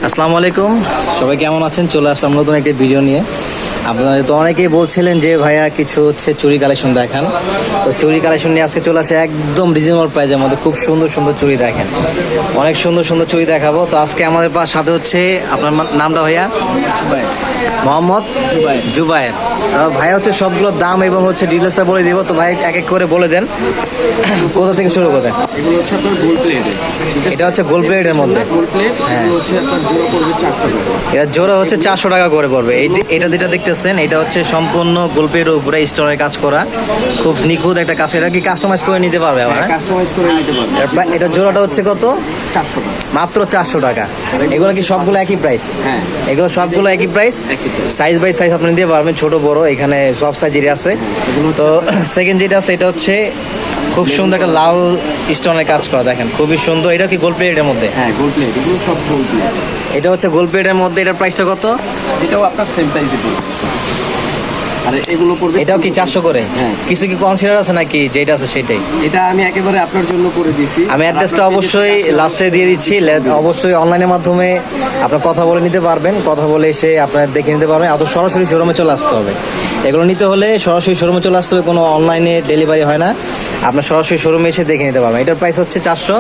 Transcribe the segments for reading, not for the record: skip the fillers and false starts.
আসসালামু আলাইকুম, সবাই কেমন আছেন? চলে আসলাম নতুন একটি ভিডিও নিয়ে। আপনারা তো অনেকেই বলছিলেন যে ভাইয়া কিছু চুরি কালেকশন দেখান। তো চুরি কালেকশন নিয়ে আজকে চলে আসে একদম রিজনেবল প্রাইসের মধ্যে। খুব সুন্দর সুন্দর চুরি দেখেন, অনেক সুন্দর সুন্দর চুরি দেখাবো। তো আজকে আমাদের সাথে হচ্ছে আপনার নামটা ভাইয়া? মোহাম্মদ জুবায়ের। ভাইয়া হচ্ছে সবগুলোর দাম এবং হচ্ছে ডিটেলসটা বলে দিব। তো ভাই এক এক করে বলে দেন, কোথা থেকে শুরু করেন? এগুলো হচ্ছে আপনার গোল্ড প্লেটের। এটা হচ্ছে গোল্ড প্লেটের মধ্যে। গোল্ড প্লেট, হ্যাঁ, এগুলো হচ্ছে আপনার জোড়া পড়বে 400 টাকা। এটা জোড়া হচ্ছে 400 টাকা করে পড়বে। এটা যেটা দেখতেছেন এটা হচ্ছে সম্পূর্ণ গোল্ড প্লেটের উপরে স্টোনের কাজ করা, খুব নিখুঁত একটা কাজ। এটা কি কাস্টমাইজ করে নিতে পারবে আবার? কাস্টমাইজ করে নিতে পারবেন। এটা জোড়াটা হচ্ছে কত? 400 টাকা, মাত্র 400 টাকা। এগুলো কি সবগুলো একই প্রাইস? হ্যাঁ, এগুলো সবগুলো একই প্রাইস। সাইজ বাই সাইজ আপনি নিতে পারবেন, ছোট বড়, এখানে সব সাইজেরই আছে। তো সেকেন্ড যেটা আছে এটা হচ্ছে খুব সুন্দর একটা লাল স্টোনের কাজ করা, দেখেন খুবই সুন্দর। এটা কি গোল্ড প্লেটের মধ্যে? হ্যাঁ, গোল্ড প্লেট, এগুলো সব গোল্ড প্লেট। এটা হচ্ছে গোল্ড প্লেটের মধ্যে। এটার প্রাইসটা কত? এটাও আপনার সেম প্রাইসে পড়বে। আর এগুলো পড়বে, এটাও কি 400 করে? হ্যাঁ। কিছু কি কনসিডার আছে নাকি যেটা আছে সেটাই? এটা আমি একেবারে আপনার জন্য করে দিয়েছি। আমি অ্যাড্রেসটা অবশ্যই লাস্টে দিয়ে দিচ্ছি। অবশ্যই অনলাইনের মাধ্যমে আপনার কথা বলে নিতে পারবেন, কথা বলে এসে আপনার দেখে নিতে পারবেন। অত সরাসরি শোরুমে চলে আসতে হবে। এগুলো নিতে হলে সরাসরি শোরুমে চলে আসতে হবে, কোনো অনলাইনে ডেলিভারি হয় না। আপনার সরাসরি শোরুমে এসে দেখে নিতে পারবেন। এটার প্রাইস হচ্ছে 400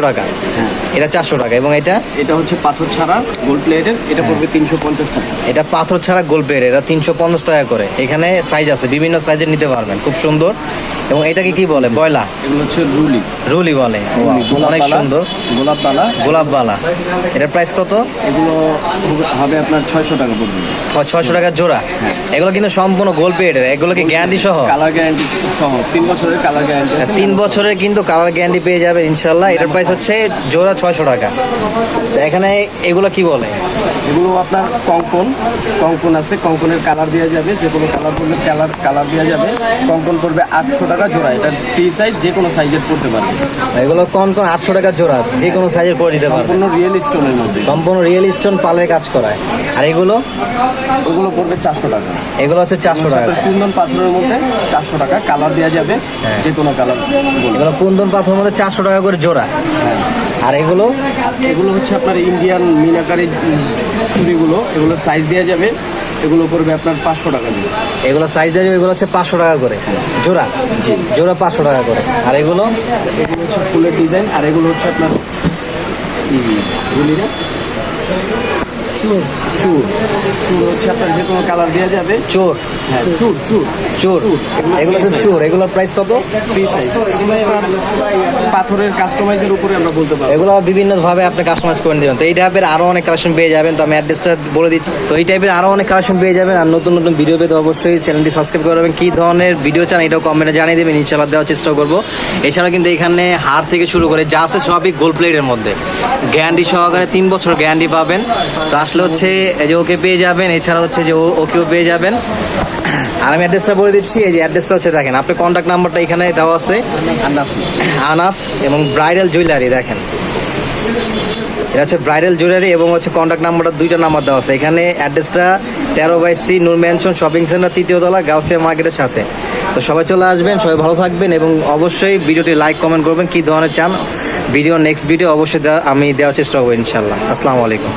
টাকা। হ্যাঁ, এটা 400 টাকা। এবং এটা হচ্ছে পাথর ছাড়া গোল্ড প্লেটের, এটা পড়বে 350 টাকা। এটা পাথর ছাড়া গোল্ড প্লেট, এটা 350 টাকা করে। এখানে সাইজ আছে, বিভিন্ন সাইজের নিতে পারবেন, খুব সুন্দর। এবং এটাকে কি বলে? বয়লা? এগুলো হচ্ছে রুলি। রুলি বলে। অনেক সুন্দর, গোলাপ বালা। এটার প্রাইস কত? এগুলো হবে আপনার 600 টাকা পড়বে। 600 টাকা জোড়া। এগুলো কিন্তু সম্পূর্ণ গোল্ড প্লেটের। এগুলো কি গ্যারান্টি সহ? কালার গ্যারান্টি সহ 3 বছরের কালার গ্যারান্টি আছে। 3 বছরের কিন্তু কালার গ্যারান্টি পেয়ে যাবে ইনশাল্লাহ। এটার প্রাইস হচ্ছে জোড়া 600 টাকা। তো এখানে এগুলো কি বলে? এগুলো আপনার কঙ্কন আছে, কঙ্কনের কালার দেওয়া যাবে, যে কোনো কালার করলে কালার দেওয়া যাবে। কঙ্কন পড়বে 800 টাকা জোড়া। এটা ফ্রি সাইজ, যে কোনো সাইজের পড়তে পারবে। এগুলো কোন 800 টাকা জোড়া, যে কোনো সাইজের করে দিতে পারবে। সম্পূর্ণ রিয়েল স্টোনের মধ্যে, সম্পূর্ণ রিয়েল স্টোন পালের কাজ করায়। আর ওগুলো পড়বে 400 টাকা। এগুলো হচ্ছে 400 টাকা। কুন্দন পাথরের মধ্যে 400 টাকা, কালার দেওয়া যাবে, যে কোনো কালার। এগুলো কুন্দন পাথরের মধ্যে 400 টাকা করে জোড়া। আর এগুলো হচ্ছে আপনার ইন্ডিয়ান মিনাকারি চুড়িগুলো, এগুলো সাইজ দেওয়া যাবে। এগুলো পড়বে আপনার 500 টাকা জোড়া। এগুলো সাইজ দেওয়া যাবে, এগুলো হচ্ছে 500 টাকা করে জোড়া। জি, জোড়া 500 টাকা করে। আর এগুলো হচ্ছে ফুলের ডিজাইন। আর এগুলো হচ্ছে আপনার চুর হচ্ছে আপনার যে কোনো কালার দেওয়া যাবে। চোর? হ্যাঁ, চুর। এগুলো হচ্ছে চোর। এগুলোর প্রাইস কত? Free size. পাথরের কাস্টমাইজের উপরে আমরা বলতে পারবো। এগুলো বিভিন্ন ভাবে আপনি কাস্টমাইজ করে দেবেন। তো এই টাইপের আরো অনেক কালেকশন পেয়ে যাবেন। তো আমি অ্যাড্রেসটা বলে দিচ্ছি। তো এই টাইপের আরো অনেক কালেকশন পেয়ে যাবেন। আর নতুন নতুন ভিডিও পেতে অবশ্যই চ্যানেলটি সাবস্ক্রাইব করবেন। কি ধরনের ভিডিও চান এটাও কমেন্টে জানিয়ে দেবেন, ইনশাআল্লাহ দেওয়ার চেষ্টা করবো। এছাড়া কিন্তু এখানে হার থেকে শুরু করে যা আছে সবই গোল্ড প্লেটের মধ্যে, গ্যারান্টি সহকারে 3 বছর গ্যারান্টি পাবেন। তো আসলে হচ্ছে এই যে ওকে পেয়ে যাবেন, এছাড়া হচ্ছে যে ওকেও পেয়ে যাবেন। আর আমি অ্যাড্রেসটা বলে দিচ্ছি। এই যে অ্যাড্রেসটা হচ্ছে দেখেন, আপনার কন্ট্যাক্ট নাম্বারটা এখানে দেওয়া আছে, আনাফ এবং ব্রাইডাল জুয়েলারি। দেখেন এটা হচ্ছে ব্রাইডাল জুয়েলারি এবং হচ্ছে কন্ট্যাক্ট নাম্বারটা 2টা নাম্বার দেওয়া আছে এখানে। অ্যাড্রেসটা 13/C নূর ম্যানশন শপিং সেন্টার, 3য় তলা, গাউসিয়া মার্কেটের সাথে। তো সবাই চলে আসবেন, সবাই ভালো থাকবেন এবং অবশ্যই ভিডিওটি লাইক কমেন্ট করবেন। কি ধরনের চান ভিডিও, নেক্সট ভিডিও অবশ্যই আমি দেওয়ার চেষ্টা করবো ইনশাল্লাহ। আসসালামু আলাইকুম।